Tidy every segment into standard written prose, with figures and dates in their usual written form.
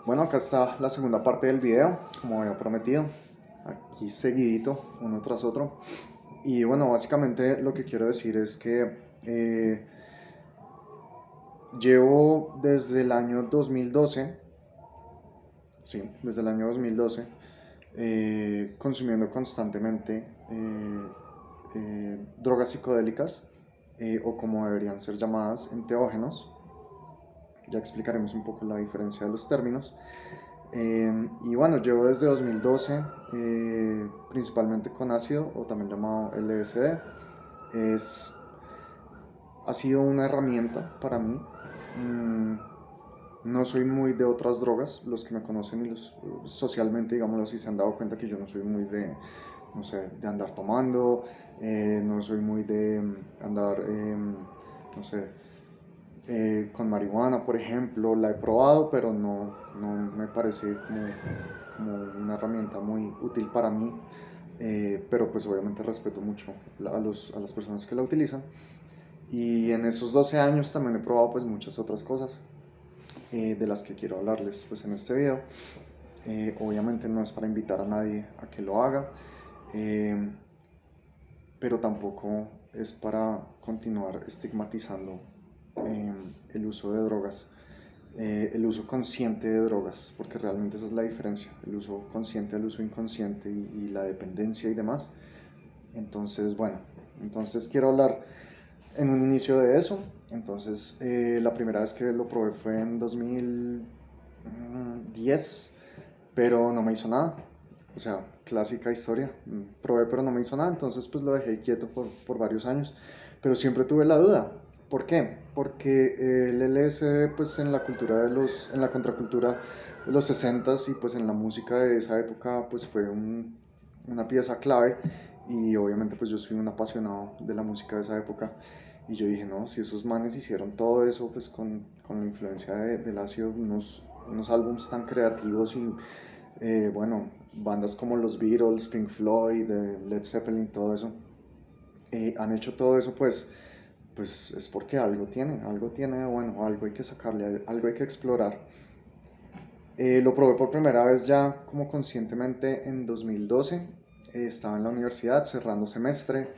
Bueno, acá está la segunda parte del video, como había prometido, aquí seguidito, uno tras otro. Y bueno, básicamente lo que quiero decir es que llevo desde el año 2012, sí, desde el año 2012, consumiendo constantemente drogas psicodélicas, o como deberían ser llamadas, enteógenos. Ya explicaremos un poco la diferencia de los términos. Y bueno, llevo desde 2012, principalmente con ácido, o también llamado LSD. Es, ha sido una herramienta para mí. Mm, no soy muy de otras drogas. Los que me conocen y los socialmente, digámoslo así, se han dado cuenta que yo no soy muy de, no sé, de andar tomando. No soy muy de andar, no sé, con marihuana, por ejemplo. La he probado, pero no me parece como una herramienta muy útil para mí. Pero pues obviamente respeto mucho a las personas que la utilizan. Y en esos 12 años también he probado pues muchas otras cosas, de las que quiero hablarles pues en este video. Obviamente no es para invitar a nadie a que lo haga, eh, pero tampoco es para continuar estigmatizando el uso de drogas, el uso consciente de drogas, porque realmente esa es la diferencia, el uso consciente al uso inconsciente y la dependencia y demás. Entonces, bueno, entonces quiero hablar en un inicio de eso. Entonces, la primera vez que lo probé fue en 2010, pero no me hizo nada. O sea, clásica historia. Probé, pero no me hizo nada, entonces pues lo dejé quieto por varios años. Pero siempre tuve la duda. ¿Por qué? Porque el LSD, pues en la cultura en la contracultura de los 60s y pues en la música de esa época, pues fue una pieza clave. Y obviamente pues yo soy un apasionado de la música de esa época. Y yo dije, no, si esos manes hicieron todo eso, pues con la influencia del ácido, unos álbumes tan creativos y, bueno, bandas como los Beatles, Pink Floyd, Led Zeppelin, todo eso, han hecho todo eso, pues es porque algo tiene, bueno, algo hay que sacarle, algo hay que explorar. Lo probé por primera vez ya como conscientemente en 2012. Estaba en la universidad cerrando semestre.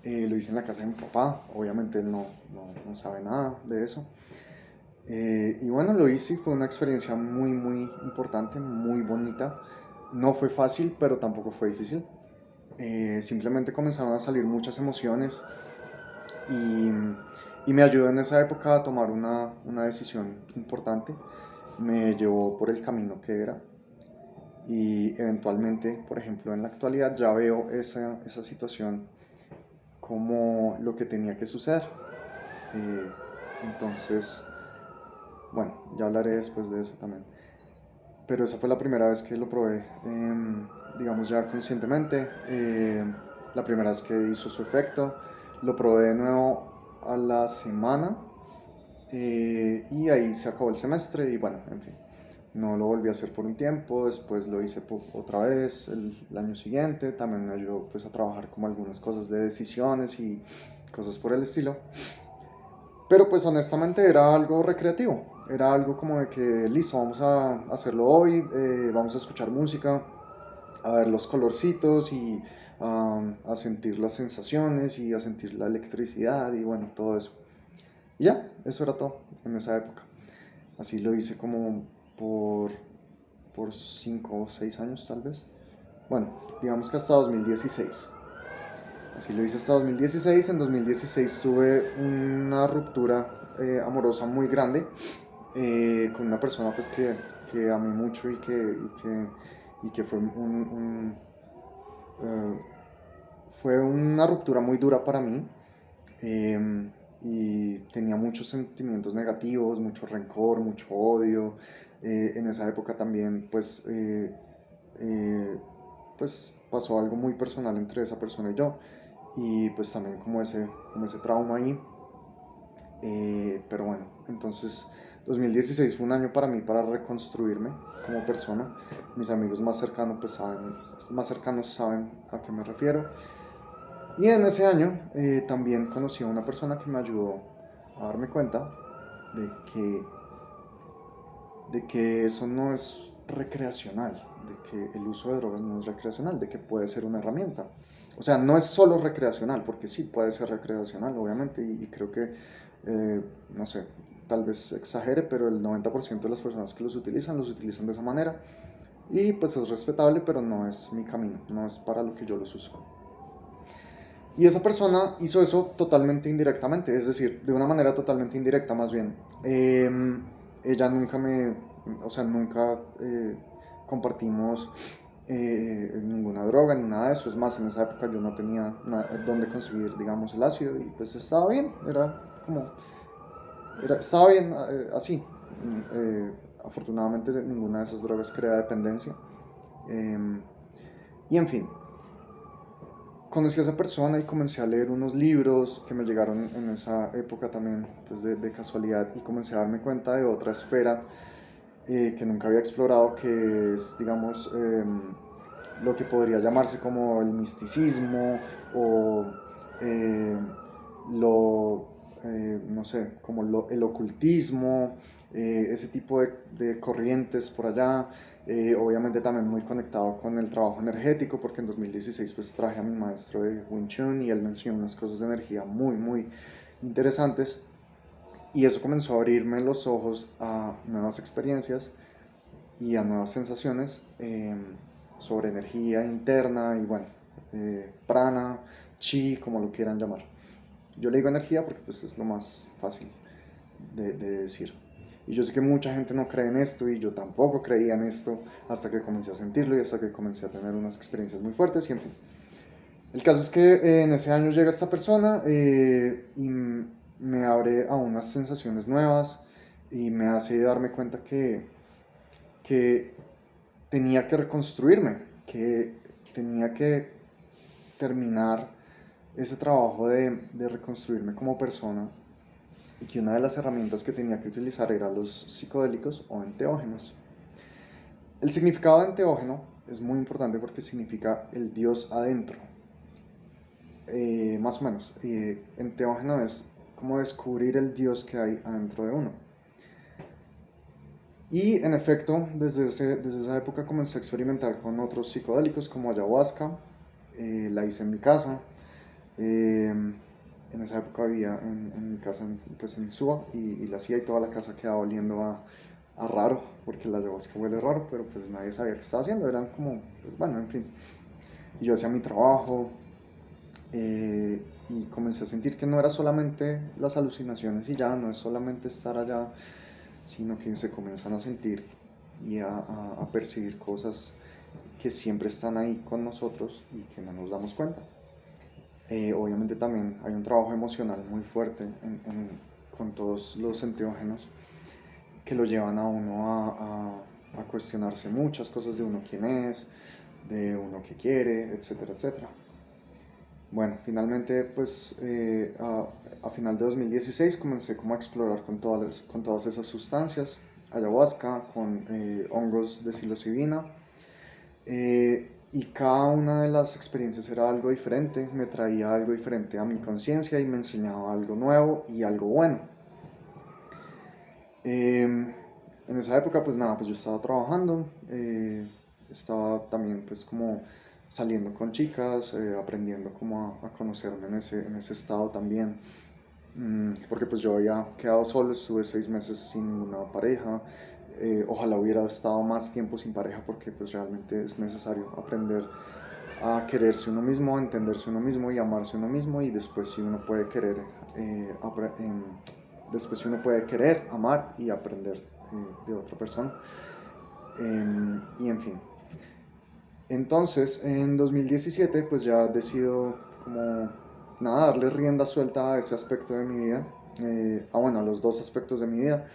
Lo hice en la casa de mi papá. Obviamente él no sabe nada de eso. Y bueno, lo hice y fue una experiencia muy, muy importante, muy bonita. No fue fácil, pero tampoco fue difícil. Simplemente comenzaron a salir muchas emociones y, y me ayudó en esa época a tomar una decisión importante. Me llevó por el camino que era y eventualmente, por ejemplo, en la actualidad ya veo esa situación como lo que tenía que suceder. Eh, entonces, bueno, ya hablaré después de eso también. Pero esa fue la primera vez que lo probé, digamos ya conscientemente. La primera vez que hizo su efecto. Lo probé de nuevo a la semana, y ahí se acabó el semestre y bueno, en fin. No lo volví a hacer por un tiempo, después lo hice otra vez el año siguiente. También me ayudó pues a trabajar como algunas cosas de decisiones y cosas por el estilo. Pero pues honestamente era algo recreativo, era algo como de que listo, vamos a hacerlo hoy, vamos a escuchar música, a ver los colorcitos y a sentir las sensaciones y a sentir la electricidad y bueno, todo eso. Y ya, eso era todo en esa época. Así lo hice como por, por 5 o 6 años tal vez. Bueno, digamos que hasta 2016. Así lo hice hasta 2016. En 2016 tuve una ruptura amorosa muy grande, con una persona pues que amé mucho y que eh, fue una ruptura muy dura para mí. Y tenía muchos sentimientos negativos, mucho rencor, mucho odio. En esa época también eh, pues pasó algo muy personal entre esa persona y yo, y pues también como ese trauma ahí. Pero bueno, entonces 2016 fue un año para mí para reconstruirme como persona. Mis amigos más cercanos saben a qué me refiero. Y en ese año también conocí a una persona que me ayudó a darme cuenta de que de que eso no es recreacional, de que el uso de drogas no es recreacional, de que puede ser una herramienta. O sea, no es solo recreacional, porque sí puede ser recreacional, obviamente, y creo que, no sé, tal vez exagere, pero el 90% de las personas que los utilizan de esa manera. Y pues es respetable, pero no es mi camino, no es para lo que yo los uso. Y esa persona hizo eso totalmente indirectamente, es decir, de una manera totalmente indirecta más bien. Eh, Ella nunca o sea, nunca compartimos ninguna droga ni nada de eso. Es más, en esa época yo no tenía dónde conseguir, digamos, el ácido y pues estaba bien, estaba bien así. Afortunadamente ninguna de esas drogas crea dependencia. Eh, y en fin, conocí a esa persona y comencé a leer unos libros que me llegaron en esa época también, pues de casualidad, y comencé a darme cuenta de otra esfera que nunca había explorado, que es, digamos, lo que podría llamarse como el misticismo o eh, no sé, como el ocultismo, ese tipo de corrientes por allá. Obviamente también muy conectado con el trabajo energético, porque en 2016 pues traje a mi maestro de Wing Chun y él me enseñó unas cosas de energía muy interesantes, y eso comenzó a abrirme los ojos a nuevas experiencias y a nuevas sensaciones sobre energía interna y bueno, prana, chi, como lo quieran llamar. Yo le digo energía porque pues es lo más fácil de decir. Y yo sé que mucha gente no cree en esto y yo tampoco creía en esto hasta que comencé a sentirlo y hasta que comencé a tener unas experiencias muy fuertes y en fin. El caso es que en ese año llega esta persona y me abre a unas sensaciones nuevas y me hace darme cuenta que tenía que reconstruirme, que tenía que terminar ese trabajo de reconstruirme como persona y que una de las herramientas que tenía que utilizar eran los psicodélicos o enteógenos. El significado de enteógeno es muy importante porque significa el Dios adentro, más o menos. Enteógeno es como descubrir el Dios que hay adentro de uno. Y en efecto, desde esa época comencé a experimentar con otros psicodélicos como ayahuasca. La hice en mi casa. En esa época vivía en mi casa, pues en Suba, y la hacía y toda la casa quedaba oliendo a raro, porque la ayahuasca huele raro, pero pues nadie sabía qué estaba haciendo. Eran como, pues bueno, en fin. Y yo hacía mi trabajo y comencé a sentir que no era solamente las alucinaciones y ya, no es solamente estar allá, sino que se comienzan a sentir y a percibir cosas que siempre están ahí con nosotros y que no nos damos cuenta. Obviamente también hay un trabajo emocional muy fuerte con todos los enteógenos que lo llevan a uno a cuestionarse muchas cosas de uno quién es, de uno qué quiere, etcétera, etcétera. Bueno, finalmente pues a final de 2016 comencé como a explorar con todas esas sustancias, ayahuasca, con hongos de psilocibina, y cada una de las experiencias era algo diferente, me traía algo diferente a mi conciencia y me enseñaba algo nuevo y algo bueno. En esa época pues nada, pues yo estaba trabajando, estaba también pues como saliendo con chicas, aprendiendo como a conocerme en ese estado también. Porque pues yo había quedado solo, estuve 6 meses sin ninguna pareja. Ojalá hubiera estado más tiempo sin pareja porque pues realmente es necesario aprender a quererse uno mismo, a entenderse uno mismo y amarse uno mismo, y después si uno puede querer, después si uno puede querer, amar y aprender de otra persona. Y en fin. Entonces, en 2017, pues ya decido como, nada, darle rienda suelta a ese aspecto de mi vida, bueno, a los dos aspectos de mi vida,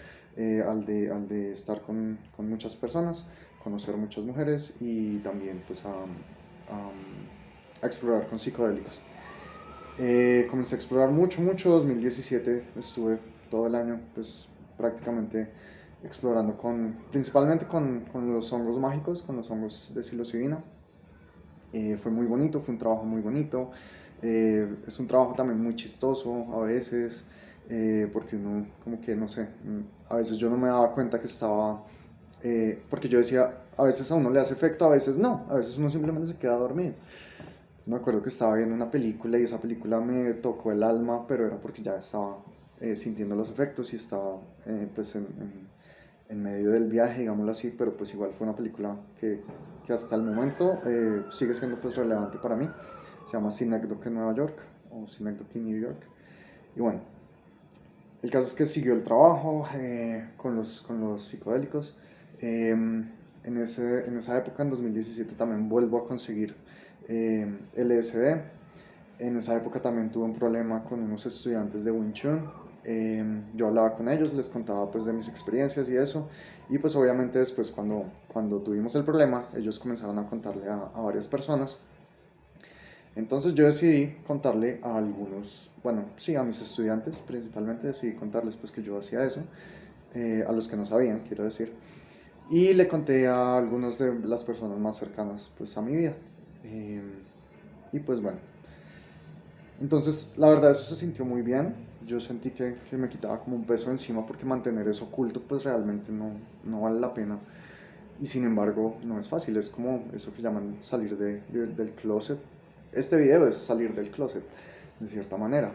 al de estar con muchas personas, conocer muchas mujeres y también pues a explorar con psicodélicos. Comencé a explorar mucho, 2017 estuve todo el año pues prácticamente explorando principalmente con los hongos mágicos, con los hongos de psilocibina. Fue muy bonito, fue un trabajo muy bonito. Es un trabajo también muy chistoso a veces, porque uno como que, no sé, a veces yo no me daba cuenta que estaba porque yo decía, a veces a uno le hace efecto, a veces no, a veces uno simplemente se queda dormido. Me acuerdo que estaba viendo una película y esa película me tocó el alma, pero era porque ya estaba sintiendo los efectos y estaba pues en medio del viaje, digámoslo así, pero pues igual fue una película que hasta el momento sigue siendo pues relevante para mí. Se llama Synecdoche en Nueva York o Synecdoche en New York. Y bueno, el caso es que siguió el trabajo con los psicodélicos. En esa época, en 2017, también vuelvo a conseguir LSD. En esa época también tuve un problema con unos estudiantes de Wing Chun. Yo hablaba con ellos, les contaba pues de mis experiencias y eso. Y pues obviamente después cuando tuvimos el problema, ellos comenzaron a contarle a varias personas. Entonces yo decidí contarle a algunos, bueno, sí, a mis estudiantes principalmente, decidí contarles pues que yo hacía eso, a los que no sabían, quiero decir. Y le conté a algunos de las personas más cercanas pues a mi vida. Eh, y pues bueno, entonces la verdad eso se sintió muy bien. Yo sentí que me quitaba como un peso encima porque mantener eso oculto pues realmente no vale la pena. Y sin embargo no es fácil, es como eso que llaman salir del closet. Este video es salir del closet, de cierta manera.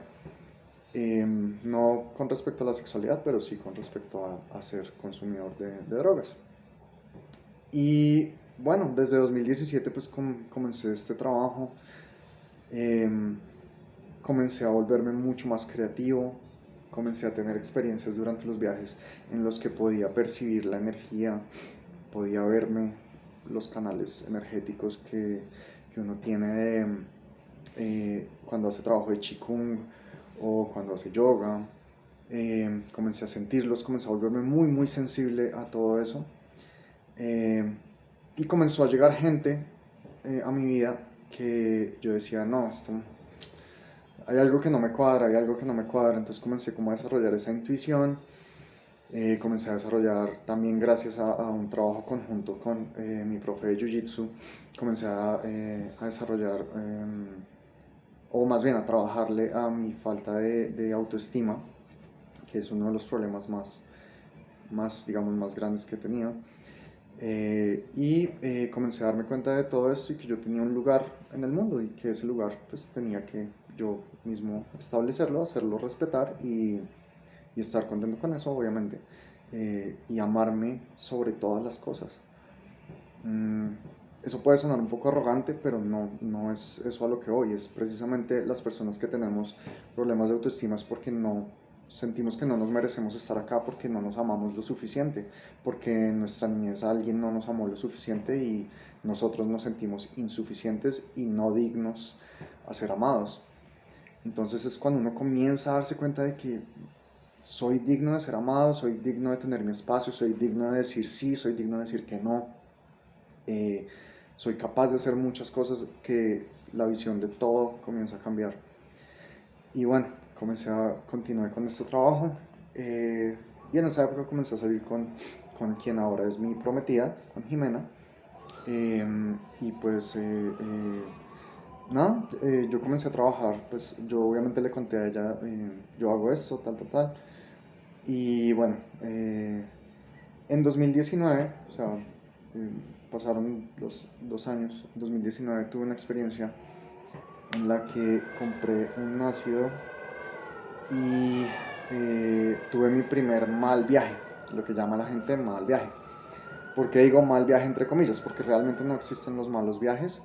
No con respecto a la sexualidad, pero sí con respecto a ser consumidor de drogas. Y bueno, desde 2017 pues comencé este trabajo, em, comencé a volverme mucho más creativo, comencé a tener experiencias durante los viajes en los que podía percibir la energía, podía verme los canales energéticos que uno tiene cuando hace trabajo de Qigong o cuando hace yoga. Comencé a sentirlos, comencé a volverme muy sensible a todo eso. Eh, y comenzó a llegar gente a mi vida que yo decía, no, esto, hay algo que no me cuadra, hay algo que no me cuadra. Entonces comencé como a desarrollar esa intuición. Comencé a desarrollar también gracias a un trabajo conjunto con mi profe de Jiu-Jitsu. Comencé a desarrollar, o más bien a trabajarle a mi falta de autoestima, que es uno de los problemas digamos, más grandes que he tenido. Comencé a darme cuenta de todo esto y que yo tenía un lugar en el mundo y que ese lugar pues tenía que yo mismo establecerlo, hacerlo respetar y estar contento con eso, obviamente, y amarme sobre todas las cosas. Mm, Eso puede sonar un poco arrogante, pero no es eso a lo que voy. Es precisamente las personas que tenemos problemas de autoestima es porque no sentimos que no nos merecemos estar acá, porque no nos amamos lo suficiente, porque en nuestra niñez alguien no nos amó lo suficiente y nosotros nos sentimos insuficientes y no dignos a ser amados. Entonces es cuando uno comienza a darse cuenta de que soy digno de ser amado, soy digno de tener mi espacio, soy digno de decir sí, soy digno de decir que no. Eh, Soy capaz de hacer muchas cosas, que la visión de todo comienza a cambiar. Y bueno, continué con este trabajo. Y en esa época comencé a salir con quien ahora es mi prometida, con Jimena. Y pues nada, yo comencé a trabajar, pues yo obviamente le conté a ella, yo hago esto, tal. Y bueno, en 2019, o sea, pasaron los 2 años, en 2019 tuve una experiencia en la que compré un ácido y tuve mi primer mal viaje, lo que llama la gente mal viaje. ¿Por qué digo mal viaje entre comillas? Porque realmente no existen los malos viajes,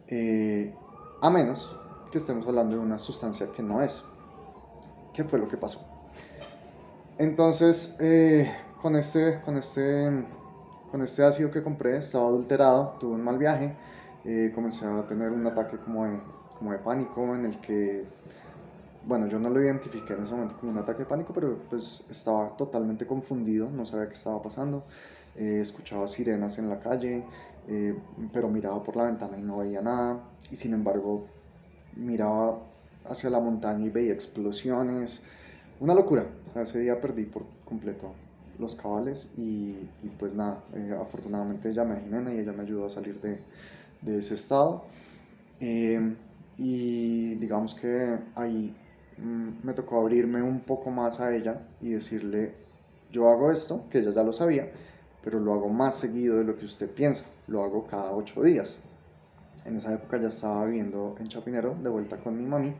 eh, a menos que estemos hablando de una sustancia que no es. ¿Qué fue lo que pasó? Entonces, con este ácido que compré, estaba adulterado, tuve un mal viaje, comencé a tener un ataque como de pánico en el que, bueno, yo no lo identifiqué en ese momento como un ataque de pánico, pero pues estaba totalmente confundido, no sabía qué estaba pasando, escuchaba sirenas en la calle, pero miraba por la ventana y no veía nada, y sin embargo miraba hacia la montaña y veía explosiones, una locura. O sea, ese día perdí por completo los cabales y pues nada, afortunadamente llamé a Jimena y ella me ayudó a salir de ese estado. Eh, y digamos que ahí me tocó abrirme un poco más a ella y decirle, yo hago esto, que ella ya lo sabía, pero lo hago más seguido de lo que usted piensa, lo hago cada 8 días. En esa época ya estaba viviendo en Chapinero, de vuelta con mi mami,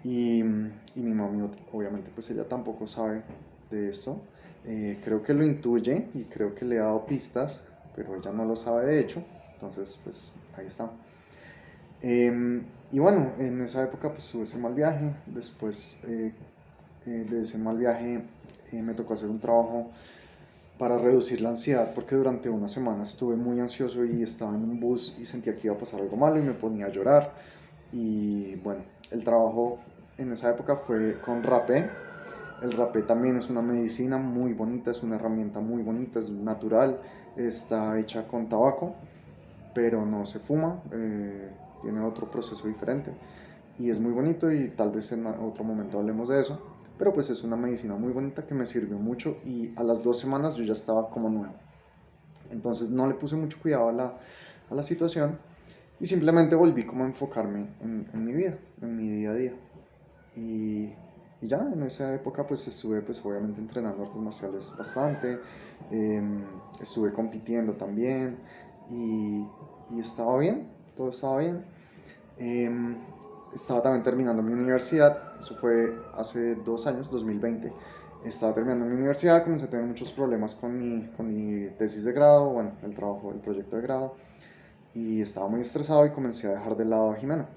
y mi mami obviamente pues ella tampoco sabe de esto. Creo que lo intuye y creo que le he dado pistas, pero ella no lo sabe de hecho, entonces pues ahí está. Y bueno, en esa época pues tuve ese mal viaje, después de ese mal viaje me tocó hacer un trabajo para reducir la ansiedad, porque durante una semana estuve muy ansioso y estaba en un bus y sentía que iba a pasar algo malo y me ponía a llorar. Y bueno, el trabajo en esa época fue con rapé. El rapé también es una medicina muy bonita, es una herramienta muy bonita, es natural, está hecha con tabaco, pero no se fuma, tiene otro proceso diferente y es muy bonito y tal vez en otro momento hablemos de eso, pero pues es una medicina muy bonita que me sirvió mucho y a las 2 semanas yo ya estaba como nuevo. Entonces no le puse mucho cuidado a la situación y simplemente volví como a enfocarme en mi vida, en mi día a día. Y, y ya en esa época pues estuve pues obviamente entrenando artes marciales bastante, eh, estuve compitiendo también y, y estaba bien, todo estaba bien. Eh, Estaba también terminando mi universidad, eso fue hace 2 años, 2020. Estaba terminando mi universidad, comencé a tener muchos problemas con mi tesis de grado, bueno, el trabajo, el proyecto de grado, y estaba muy estresado y comencé a dejar de lado a Jimena.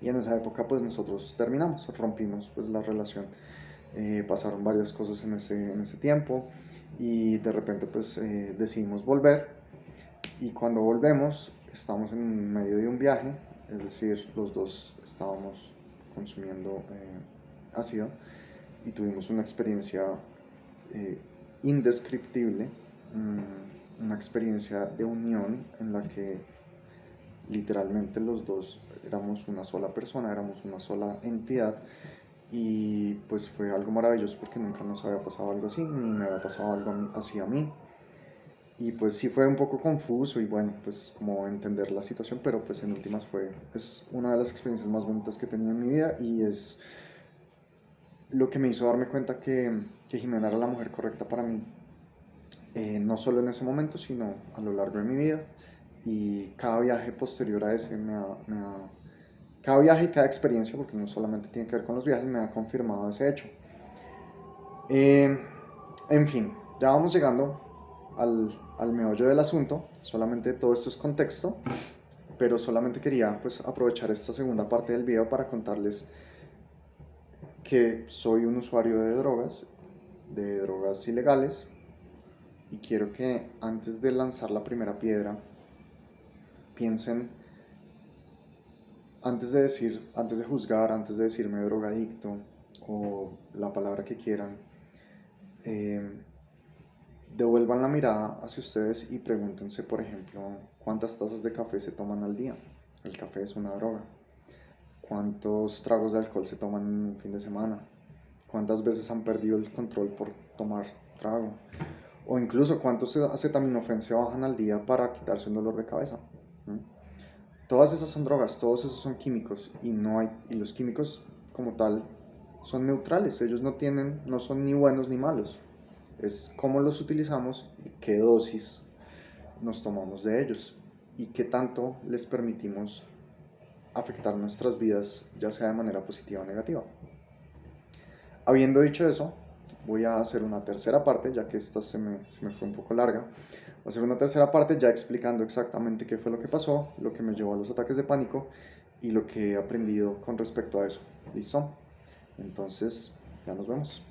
Y en esa época pues nosotros terminamos, rompimos pues la relación. Pasaron varias cosas en ese tiempo y de repente pues decidimos volver y cuando volvemos estamos en medio de un viaje, es decir, los dos estábamos consumiendo ácido y tuvimos una experiencia eh, indescriptible, una experiencia de unión en la que literalmente los dos éramos una sola persona, éramos una sola entidad y pues fue algo maravilloso porque nunca nos había pasado algo así, ni me había pasado algo así a mí. Y pues sí fue un poco confuso y bueno, pues como entender la situación, pero pues en últimas es una de las experiencias más bonitas que he tenido en mi vida y es lo que me hizo darme cuenta que Jimena era la mujer correcta para mí, no solo en ese momento, sino a lo largo de mi vida. Y cada viaje posterior a ese cada viaje y cada experiencia, porque no solamente tiene que ver con los viajes, me ha confirmado ese hecho. Eh, en fin, ya vamos llegando al meollo del asunto, solamente todo esto es contexto, pero solamente quería pues aprovechar esta segunda parte del video para contarles que soy un usuario de drogas ilegales, y quiero que antes de lanzar la primera piedra piensen, antes de juzgar, antes de decirme drogadicto o la palabra que quieran, eh, devuelvan la mirada hacia ustedes y pregúntense, por ejemplo, cuántas tazas de café se toman al día. El café es una droga. ¿Cuántos tragos de alcohol se toman en un fin de semana? ¿Cuántas veces han perdido el control por tomar trago? O incluso cuántos acetaminofén se bajan al día para quitarse un dolor de cabeza. ¿Mm? Todas esas son drogas, todos esos son químicos y los químicos como tal son neutrales, ellos no son ni buenos ni malos. Es cómo los utilizamos y qué dosis nos tomamos de ellos y qué tanto les permitimos afectar nuestras vidas, ya sea de manera positiva o negativa. Habiendo dicho eso, voy a hacer una tercera parte, ya que esta se me fue un poco larga. Voy a hacer una tercera parte ya explicando exactamente qué fue lo que pasó, lo que me llevó a los ataques de pánico y lo que he aprendido con respecto a eso. ¿Listo? Entonces, ya nos vemos.